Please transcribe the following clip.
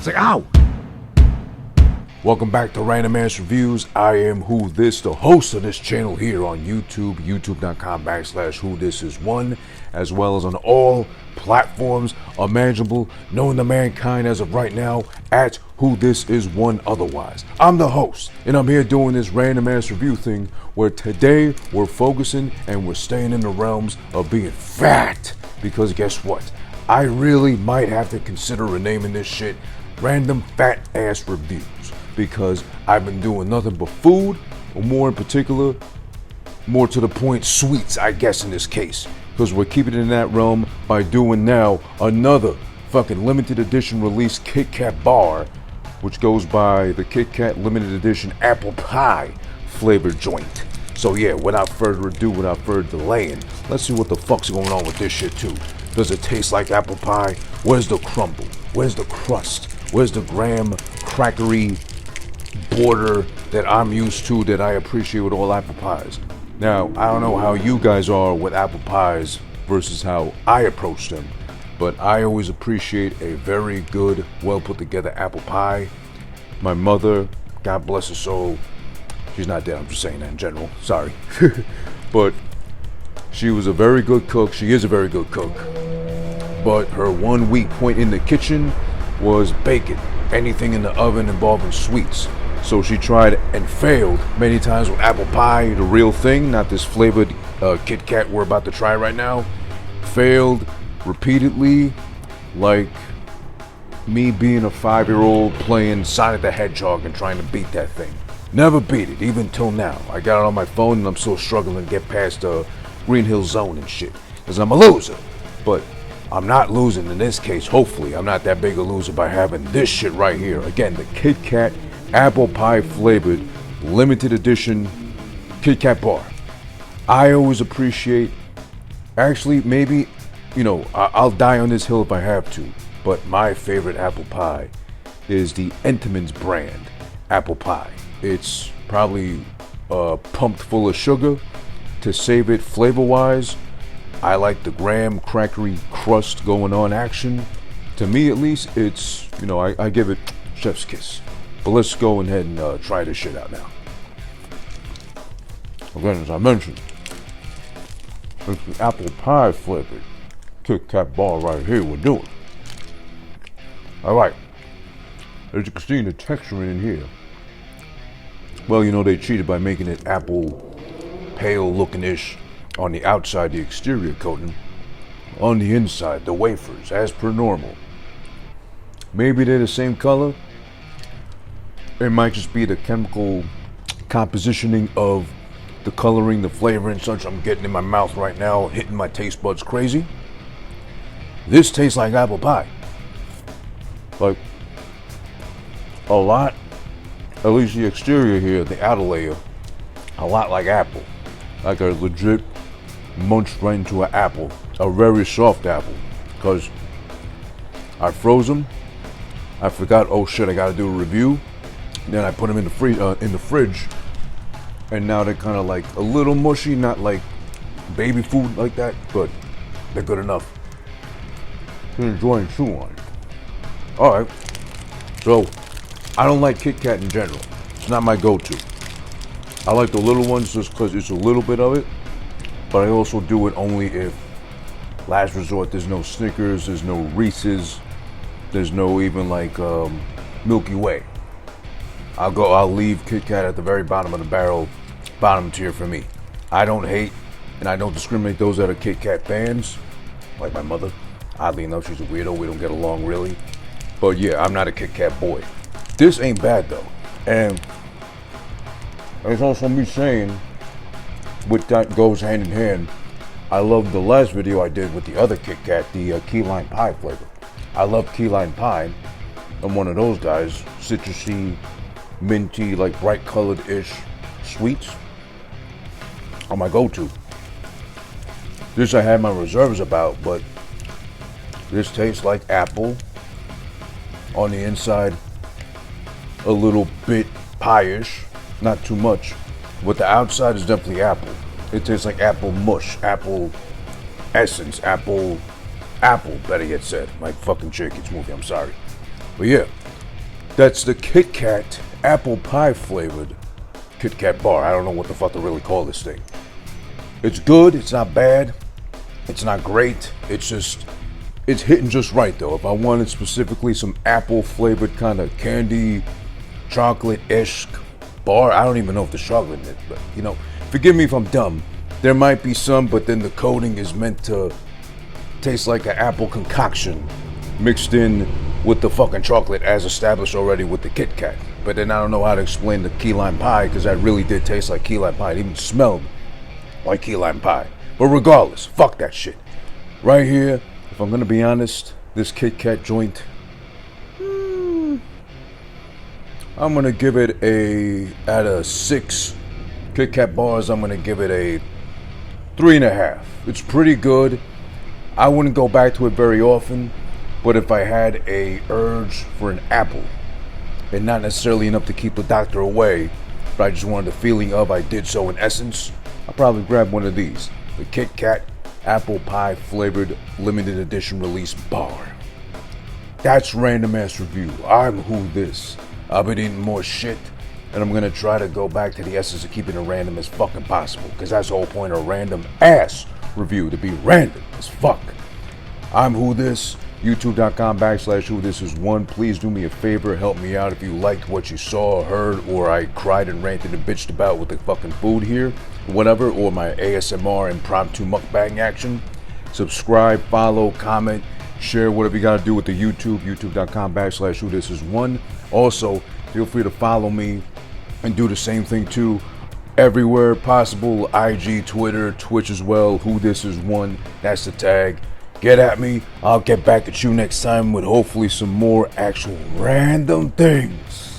It's like, ow! Welcome back to Random Ass Reviews. I am AhhFuGGiT, the host of this channel here on YouTube, youtube.com/whothisis1, as well as on all platforms imaginable known to mankind as of right now at AhhFuGGiT1 otherwise. I'm the host, and I'm here doing this random ass review thing where today we're focusing and we're staying in the realms of being fat. Because guess what? I really might have to consider renaming this shit Random Fat Ass Reviews. Because I've been doing nothing but food, or more in particular, more to the point, sweets, I guess in this case. Because we're keeping it in that realm by doing now another fucking limited edition release KitKat bar, which goes by the KitKat limited edition apple pie flavored joint. So yeah, without further ado, without further delaying, let's see what the fuck's going on with this shit too. Does it taste like apple pie? Where's the crumble? Where's the crust? Where's the graham crackery border that I'm used to, that I appreciate with all apple pies? Now, I don't know how you guys are with apple pies versus how I approach them, but I always appreciate a very good, well put together apple pie. My mother, God bless her soul, she's not dead, I'm just saying that in general, sorry. But she was a very good cook, she is a very good cook, but her one weak point in the kitchen was bacon, anything in the oven involving sweets. So she tried and failed many times with apple pie, the real thing, not this flavored KitKat we're about to try right now. Failed repeatedly, like me being a 5-year-old playing Sonic the Hedgehog and trying to beat that thing. Never beat it, even till now. I got it on my phone and I'm still struggling to get past Green Hill Zone and shit, because I'm a loser. But I'm not losing in this case, hopefully. I'm not that big a loser by having this shit right here. Again, the KitKat apple pie flavored limited edition KitKat bar. I always appreciate, actually maybe, you know, I'll die on this hill if I have to, but my favorite apple pie is the Entenmann's brand apple pie. It's probably pumped full of sugar to save it flavor wise. I like the graham crackery crust going on action. To me at least, it's, you know, I give it chef's kiss. But let's go ahead and try this shit out now. Again, as I mentioned, it's the apple pie flavored KitKat bar right here we're doing. Alright, as you can see the texture in here. Well, you know, they cheated by making it apple pale looking-ish on the outside, the exterior coating. On the inside, the wafers, as per normal. Maybe they're the same color. It might just be the chemical compositioning of the coloring, the flavor and such I'm getting in my mouth right now, hitting my taste buds crazy. This tastes like apple pie. Like, a lot, at least the exterior here, the outer layer, a lot like apple. Like a legit munched right into an apple, a very soft apple. Because I froze them, I forgot, oh shit, I gotta do a review. Then I put them in the fridge, and now they're kind of like a little mushy, not like baby food like that, but they're good enough to enjoy and chew on. Alright, so I don't like KitKat in general. It's not my go-to. I like the little ones just because it's a little bit of it, but I also do it only if, last resort, there's no Snickers, there's no Reese's, there's no even like Milky Way. I'll leave KitKat at the very bottom of the barrel, bottom tier for me. I don't hate and I don't discriminate those that are KitKat fans, like my mother. Oddly enough, she's a weirdo, we don't get along really. But yeah, I'm not a KitKat boy. This ain't bad though. And there's also me saying, with that goes hand in hand, I love the last video I did with the other KitKat, the key lime pie flavor. I love key lime pie. I'm one of those guys, citrusy, minty, like bright colored-ish sweets are my go-to. This I had my reserves about, but this tastes like apple. On the inside, a little bit pie-ish, not too much. But the outside is definitely apple. It tastes like apple mush, apple essence, apple, better yet said. Like fucking Cherokee movie, I'm sorry. But yeah, That's the Kit Kat apple pie flavored Kit Kat bar. I don't know what the fuck to really call this thing. It's good, it's not bad, it's not great, it's hitting just right though. If I wanted specifically some apple flavored kind of candy, chocolate-ish bar, I don't even know if there's chocolate in it, but you know, forgive me if I'm dumb. There might be some, but then the coating is meant to taste like an apple concoction mixed in with the fucking chocolate as established already with the Kit Kat. But then I don't know how to explain the key lime pie because that really did taste like key lime pie. It even smelled like key lime pie. But regardless, fuck that shit. Right here, if I'm gonna be honest, this Kit Kat joint, I'm gonna give it out of 6 Kit Kat bars, I'm gonna give it a 3.5. It's pretty good. I wouldn't go back to it very often, but if I had a urge for an apple, and not necessarily enough to keep the doctor away, but I just wanted the feeling of I did so in essence, I'll probably grab one of these. The Kit Kat apple pie flavored limited edition release bar. That's Random Ass Review. I'm Who This. I've been eating more shit, and I'm gonna try to go back to the essence of keeping it random as fucking possible, because that's the whole point of a Random Ass Review, to be random as fuck. I'm Who This. YouTube.com/whothisis1. Please do me a favor, help me out if you liked what you saw or heard, or I cried and ranted and bitched about with the fucking food here, whatever, or my ASMR impromptu mukbang action. Subscribe, follow, comment, share, whatever you gotta do with the YouTube.com/whothisis1. Also, feel free to follow me and do the same thing too. Everywhere possible, IG, Twitter, Twitch as well, whothisis1, that's the tag. Get at me. I'll get back at you next time with hopefully some more actual random things.